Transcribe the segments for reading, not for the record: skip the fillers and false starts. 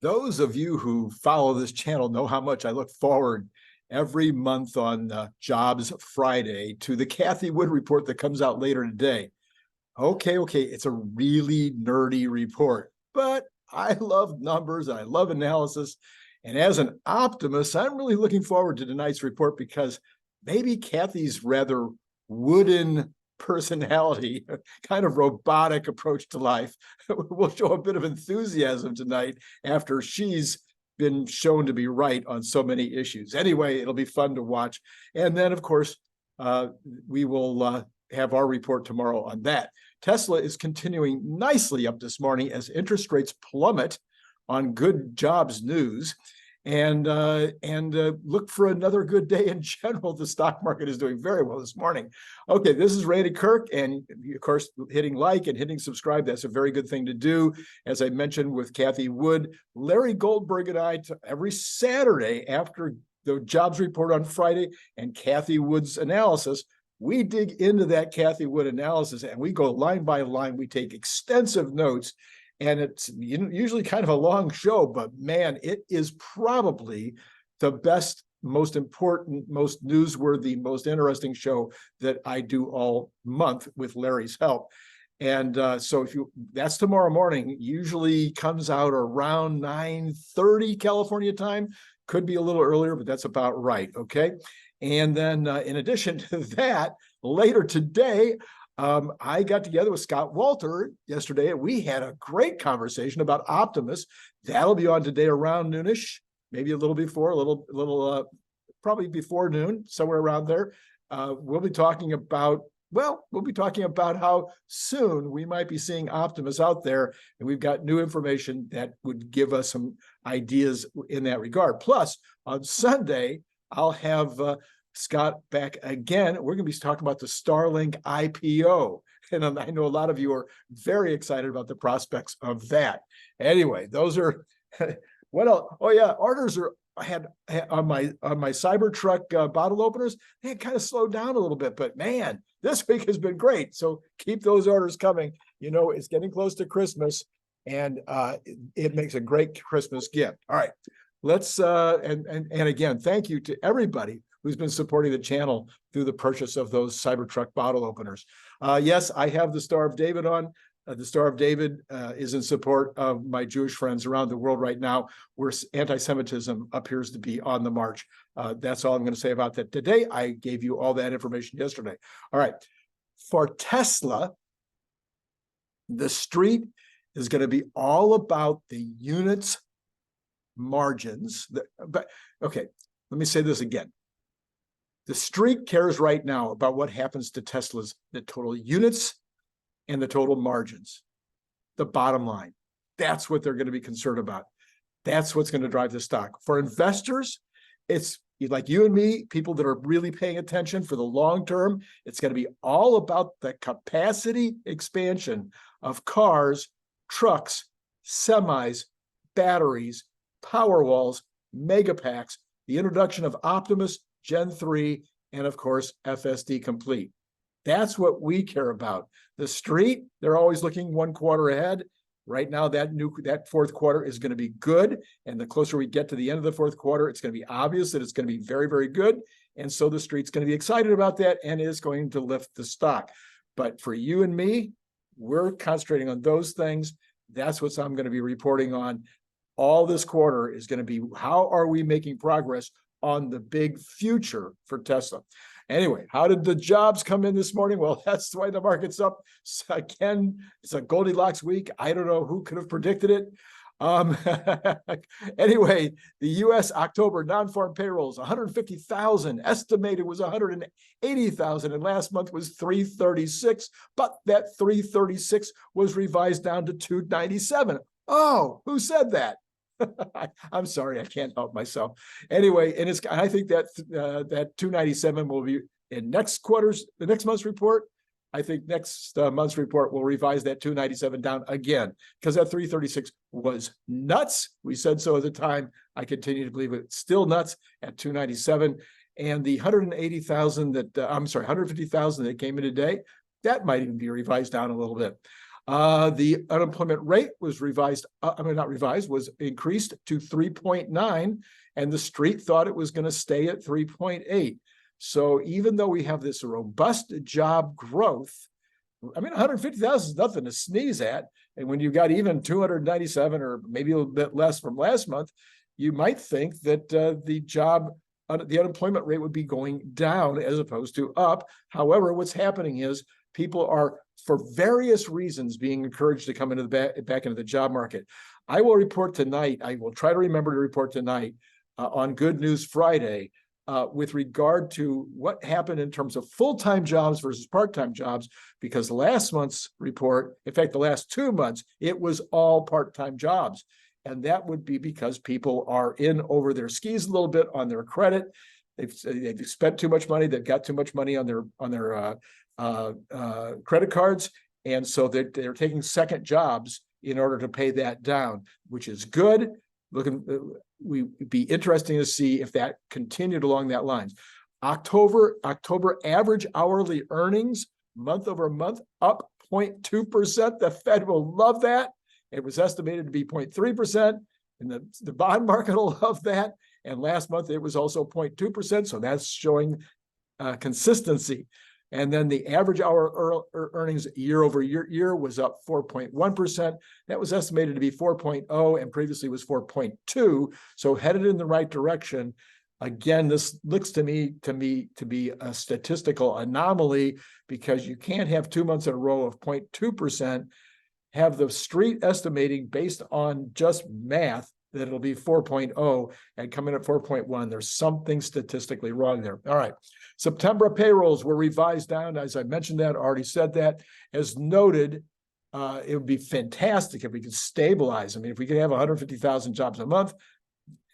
Those of you who follow this channel know how much I look forward every month on Jobs Friday to the Cathie Wood report that comes out later today. Okay, it's a really nerdy report, but I love numbers and I love analysis. And as an optimist, I'm really looking forward to tonight's report because maybe Cathie's rather wooden personality, kind of robotic approach to life, will show a bit of enthusiasm tonight after she's been shown to be right on so many issues. Anyway, it'll be fun to watch. And then, of course, we will have our report tomorrow on that. Tesla is continuing nicely up this morning as interest rates plummet on good jobs news. And look for another good day in general. The stock market is doing very well this morning. Okay, this is Randy Kirk, and of course, hitting like and hitting subscribe, that's a very good thing to do. As I mentioned with Cathie Wood, Larry Goldberg and I, every Saturday after the jobs report on Friday and Cathie Wood's analysis, we dig into that Cathie Wood analysis and we go line by line. We take extensive notes. And it's usually kind of a long show, but man, it is probably the best, most important, most newsworthy, most interesting show that I do all month with Larry's help. And so that's tomorrow morning, usually comes out around 9:30 California time, could be a little earlier, but that's about right, okay? And then in addition to that, later today, I got together with Scott Walter yesterday, and we had a great conversation about Optimus. That'll be on today around noonish, maybe a little before, probably before noon, somewhere around there. We'll be talking about how soon we might be seeing Optimus out there, and we've got new information that would give us some ideas in that regard. Plus, on Sunday, I'll have Scott back again. We're going to be talking about the Starlink IPO. And I know a lot of you are very excited about the prospects of that. Anyway, those are, what else? Oh yeah, orders I had on my Cybertruck bottle openers, they had kind of slowed down a little bit, but man, this week has been great. So keep those orders coming. You know, it's getting close to Christmas, and it makes a great Christmas gift. All right, let's, and again, thank you to everybody who's been supporting the channel through the purchase of those Cybertruck bottle openers. Yes, I have the Star of David on. The Star of David is in support of my Jewish friends around the world right now, where anti-Semitism appears to be on the march. That's all I'm going to say about that today. I gave you all that information yesterday. All right. For Tesla, the street is going to be all about the units margins. But okay, let me say this again. The street cares right now about what happens to Tesla's, the total units and the total margins, the bottom line. That's what they're going to be concerned about. That's what's going to drive the stock. For investors, it's like you and me, people that are really paying attention for the long term, it's going to be all about the capacity expansion of cars, trucks, semis, batteries, power walls, mega packs, the introduction of Optimus, Gen 3, and of course, FSD complete. That's what we care about. The street, they're always looking 1 quarter ahead. Right now, that fourth quarter is going to be good. And the closer we get to the end of the fourth quarter, it's going to be obvious that it's going to be very, very good. And so the street's going to be excited about that and is going to lift the stock. But for you and me, we're concentrating on those things. That's what I'm going to be reporting on. All this quarter is going to be, how are we making progress on the big future for Tesla? Anyway, how did the jobs come in this morning? Well, that's why the market's up. So again, it's a Goldilocks week. I don't know who could have predicted it. Anyway, the U.S. October non-farm payrolls, 150,000, estimated was 180,000, and last month was 336, but that 336 was revised down to 297. Oh, who said that? I'm sorry, I can't help myself. Anyway, and I think that that 297 will be in the next month's report. I think next month's report will revise that 297 down again, because that 336 was nuts. We said so at the time. I continue to believe it's still nuts at 297. And the 150,000 that came in today, that might even be revised down a little bit. The unemployment rate was was increased to 3.9, and the street thought it was going to stay at 3.8. So even though we have this robust job growth, 150,000 is nothing to sneeze at. And when you've got even 297 or maybe a little bit less from last month, you might think that the unemployment rate would be going down as opposed to up. However, what's happening is people are, for various reasons, being encouraged to come into back into the job market. I will report tonight. I will try to remember to report tonight on Good News Friday with regard to what happened in terms of full-time jobs versus part-time jobs, because last month's report, in fact, the last 2 months, it was all part-time jobs. And that would be because people are in over their skis a little bit on their credit. They've spent too much money. They've got too much money on their credit cards. And so they're taking second jobs in order to pay that down, which is good. We'd be interesting to see if that continued along that lines. October average hourly earnings month over month up 0.2%. The Fed will love that. It was estimated to be 0.3%, and the bond market will love that. And last month it was also 0.2%, so that's showing consistency. And then the average hour earnings year over year was up 4.1%. That was estimated to be 4.0 and previously was 4.2. So headed in the right direction. Again, this looks to me to be a statistical anomaly, because you can't have 2 months in a row of 0.2%, have the street estimating based on just math that it'll be 4.0 and come in at 4.1. There's something statistically wrong there. All right. September payrolls were revised down. As I mentioned that, already said that. As noted, it would be fantastic if we could stabilize. If we could have 150,000 jobs a month,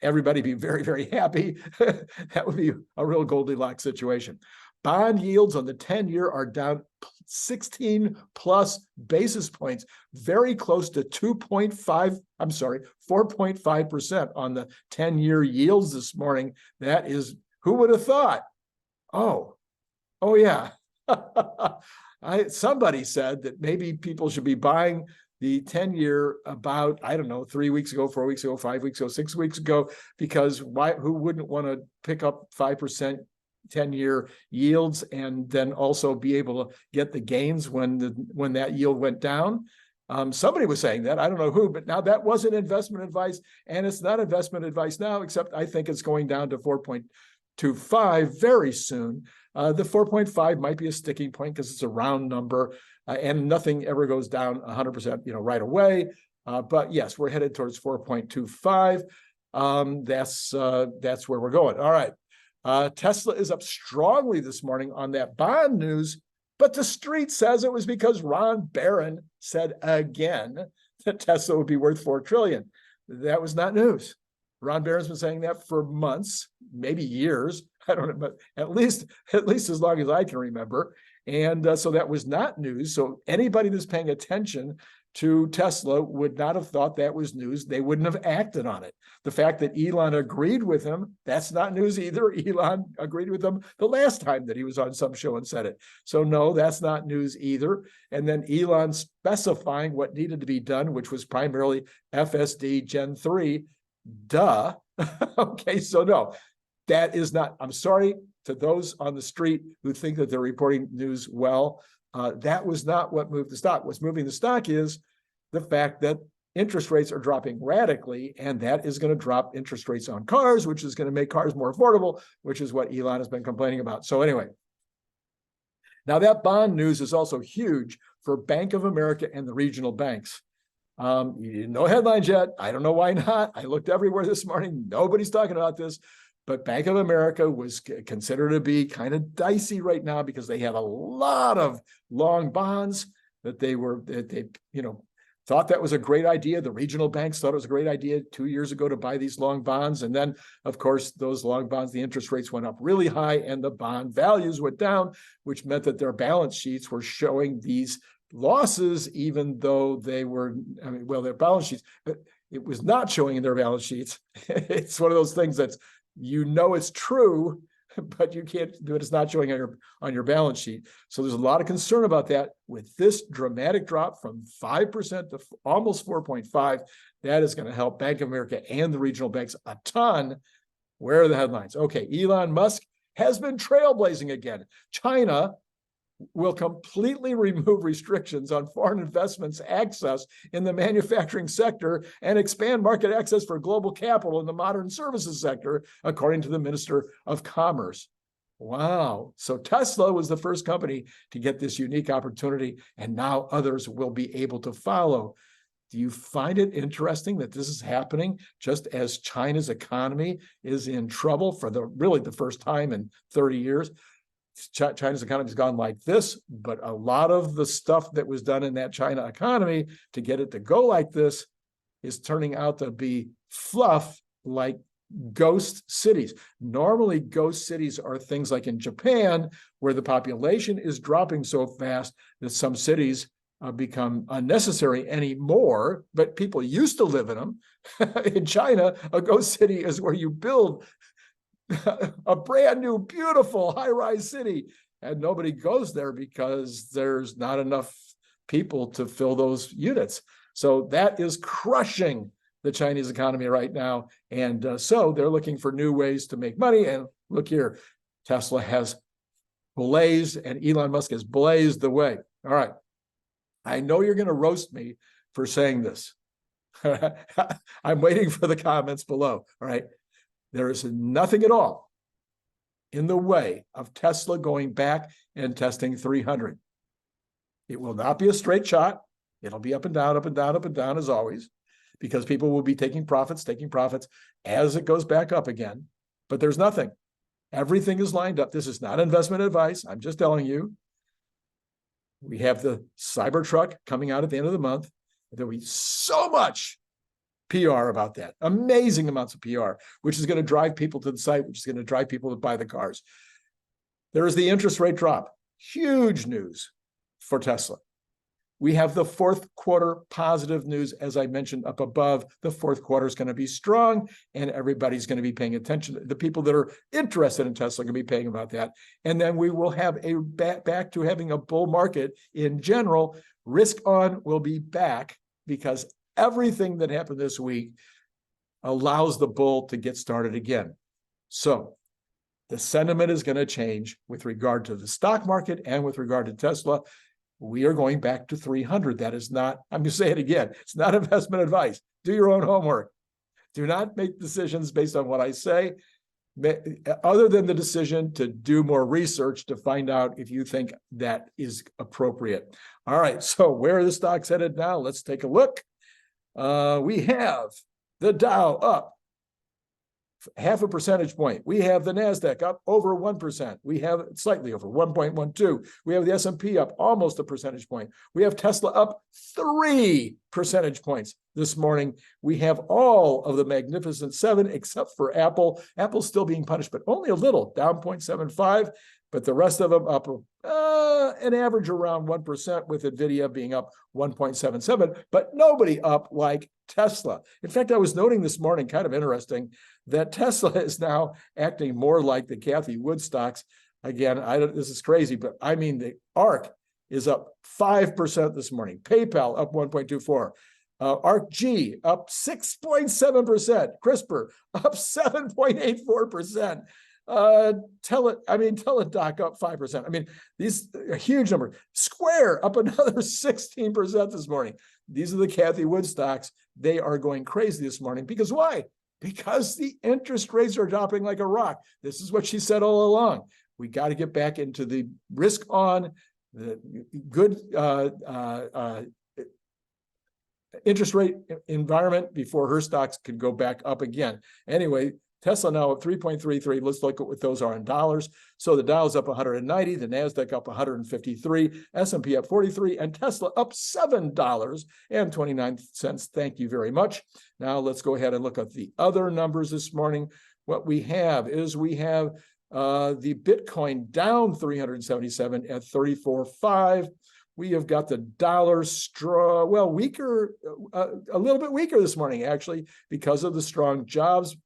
everybody be very, very happy. That would be a real Goldilocks situation. Bond yields on the 10-year are down 16 plus basis points, very close to 4.5% on the 10-year yields this morning. That is, who would have thought? Oh yeah. Somebody said that maybe people should be buying the 10-year about, 3 weeks ago, 4 weeks ago, 5 weeks ago, 6 weeks ago, because who wouldn't want to pick up 5% 10-year yields and then also be able to get the gains when that yield went down? Somebody was saying that, I don't know who, but now that wasn't investment advice, and it's not investment advice now, except I think it's going down to 4.25 very soon. The 4.5 might be a sticking point because it's a round number, and nothing ever goes down 100%, right away. But yes, we're headed towards 4.25. That's where we're going. All right. Tesla is up strongly this morning on that bond news, but the street says it was because Ron Barron said again that Tesla would be worth $4 trillion. That was not news. Ron Barron's been saying that for months, maybe years. I don't know, but at least as long as I can remember. And so that was not news. So anybody that's paying attention to Tesla would not have thought that was news. They wouldn't have acted on it. The fact that Elon agreed with him, that's not news either. Elon agreed with him the last time that he was on some show and said it. So no, that's not news either. And then Elon specifying what needed to be done, which was primarily FSD Gen 3. Duh. Okay, so no, that is not, I'm sorry to those on the street who think that they're reporting news well. That was not what moved the stock. What's moving the stock is the fact that interest rates are dropping radically, and that is going to drop interest rates on cars, which is going to make cars more affordable, which is what Elon has been complaining about. So anyway, now that bond news is also huge for Bank of America and the regional banks. No headlines yet. I don't know why not. I looked everywhere this morning. Nobody's talking about this. But Bank of America was considered to be kind of dicey right now because they had a lot of long bonds that they thought that was a great idea. The regional banks thought it was a great idea 2 years ago to buy these long bonds. And then, of course, those long bonds, the interest rates went up really high and the bond values went down, which meant that their balance sheets were showing these losses, even though they were, their balance sheets, it was not showing in their balance sheets. It's one of those things that's, it's true, but you can't do it. It's not showing on your balance sheet. So there's a lot of concern about that. With this dramatic drop from 5% to almost 4.5, that is going to help Bank of America and the regional banks a ton. Where are the headlines? Okay, Elon Musk has been trailblazing again. China will completely remove restrictions on foreign investments access in the manufacturing sector and expand market access for global capital in the modern services sector, according to the Minister of Commerce. Wow. So Tesla was the first company to get this unique opportunity, and now others will be able to follow. Do you find it interesting that this is happening just as China's economy is in trouble for really the first time in 30 years? China's economy has gone like this, but a lot of the stuff that was done in that China economy to get it to go like this is turning out to be fluff, like ghost cities. Normally, ghost cities are things like in Japan, where the population is dropping so fast that some cities become unnecessary anymore, but people used to live in them. In China, a ghost city is where you build a brand new, beautiful high-rise city, and nobody goes there because there's not enough people to fill those units. So that is crushing the Chinese economy right now. And so they're looking for new ways to make money. And look here, Tesla has blazed and Elon Musk has blazed the way. All right. I know you're going to roast me for saying this. I'm waiting for the comments below. All right. There is nothing at all in the way of Tesla going back and testing 300. It will not be a straight shot. It'll be up and down, up and down, up and down as always, because people will be taking profits as it goes back up again. But there's nothing. Everything is lined up. This is not investment advice. I'm just telling you. We have the Cybertruck coming out at the end of the month. There'll be so much PR about that, amazing amounts of PR, which is going to drive people to the site, which is going to drive people to buy the cars. There is the interest rate drop, huge news for Tesla. We have the fourth quarter positive news, as I mentioned up above. The fourth quarter is going to be strong, and everybody's going to be paying attention. The people that are interested in Tesla are going to be paying about that. And then we will have a back to having a bull market in general. Risk on will be back because everything that happened this week allows the bull to get started again. So the sentiment is going to change with regard to the stock market and with regard to Tesla. We are going back to 300. That is not, I'm going to say it again, it's not investment advice. Do your own homework. Do not make decisions based on what I say, other than the decision to do more research to find out if you think that is appropriate. All right, so where are the stocks headed now? Let's take a look. We have the Dow up 0.5 percentage point. We have the NASDAQ up over 1%. We have slightly over 1.12. We have the S&P up almost a percentage point. We have Tesla up 3 percentage points this morning. We have all of the Magnificent Seven except for Apple. Apple's still being punished, but only a little, down 0.75. But the rest of them up an average around 1%, with NVIDIA being up 1.77, but nobody up like Tesla. In fact, I was noting this morning, kind of interesting, that Tesla is now acting more like the Cathie Wood stocks. Again, this is crazy, but I mean, the ARK is up 5% this morning. PayPal up 1.24. ARKG up 6.7%. CRISPR up 7.84%. Teladoc up 5%. I mean, these are huge numbers. Square up another 16% this morning. These are the Cathie Wood stocks. They are going crazy this morning. Because why? Because the interest rates are dropping like a rock. This is what she said all along. We got to get back into the risk on, the good interest rate environment before her stocks could go back up again. Anyway, Tesla now at 3.33. Let's look at what those are in dollars. So the Dow's up 190, the NASDAQ up 153, S&P up 43, and Tesla up $7.29. Thank you very much. Now let's go ahead and look at the other numbers this morning. What we have is the Bitcoin down 377 at 34.5. We have got the dollar weaker, a little bit weaker this morning, actually, because of the strong jobs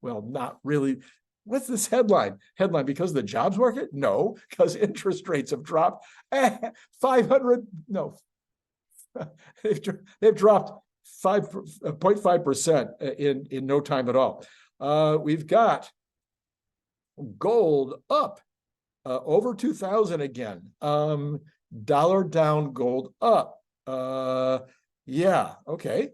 not really. What's this headline? Headline because of the jobs market? No, because interest rates have dropped 500. No, they've dropped 5.5% in no time at all. We've got gold up over 2,000 again. Dollar down, gold up. Yeah, okay.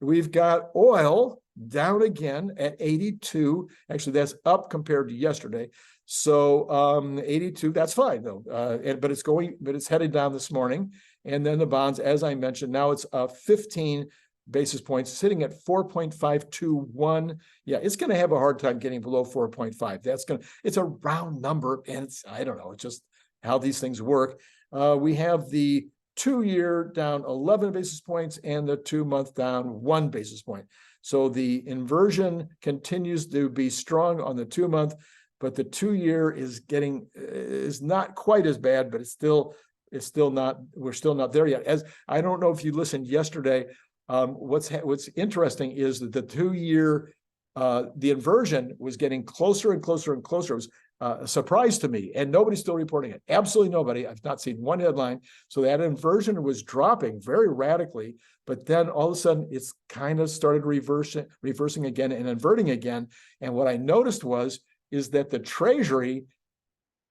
We've got oil down again at 82. Actually, that's up compared to yesterday. So 82, that's fine though. But it's headed down this morning. And then the bonds, as I mentioned, now it's 15 basis points, sitting at 4.521. Yeah, it's going to have a hard time getting below 4.5. It's a round number, and I don't know, it's just how these things work. We have the 2-year down 11 basis points and the 2-month down 1 basis point. So the inversion continues to be strong on the 2-month, but the 2-year is not quite as bad, but it's still not, we're still not there yet. As I don't know if you listened yesterday, what's interesting is that the 2-year, the inversion was getting closer and closer and closer. It was a surprise to me, and nobody's still reporting it. Absolutely nobody. I've not seen one headline. So that inversion was dropping very radically, but then all of a sudden it's kind of started reversing again and inverting again. And what I noticed is that the Treasury